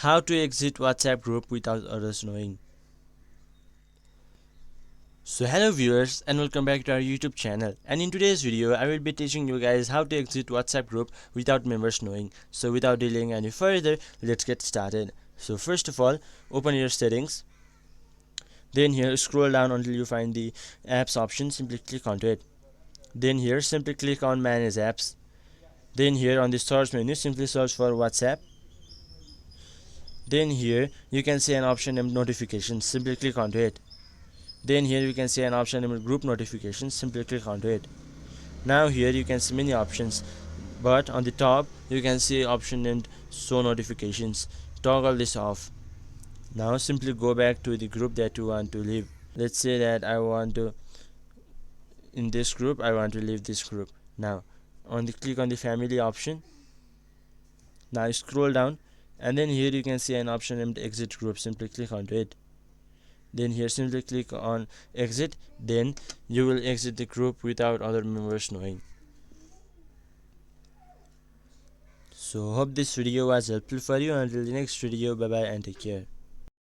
How to exit WhatsApp group without others knowing. So hello viewers and welcome back to our YouTube channel, and in today's video I will be teaching you guys how to exit WhatsApp group without members knowing. So without delaying any further, let's get started. So first of all, open your settings, then here scroll down until you find the apps option, simply click onto it. Then here simply click on manage apps. Then here on the search menu simply search for WhatsApp. Then here you can see an option named notifications, simply click onto it. Then here you can see an option named group notifications, simply click onto it. Now here you can see many options, but on the top you can see option named show notifications. Toggle this off. Now simply go back to the group that you want to leave. Let's say that I want to, in this group I want to leave this group. Now click on the family option. Now scroll down, and then here you can see an option named exit group, simply click onto it. Then here simply click on exit, then you will exit the group without other members knowing. So hope this video was helpful for you. Until the next video, bye bye and take care.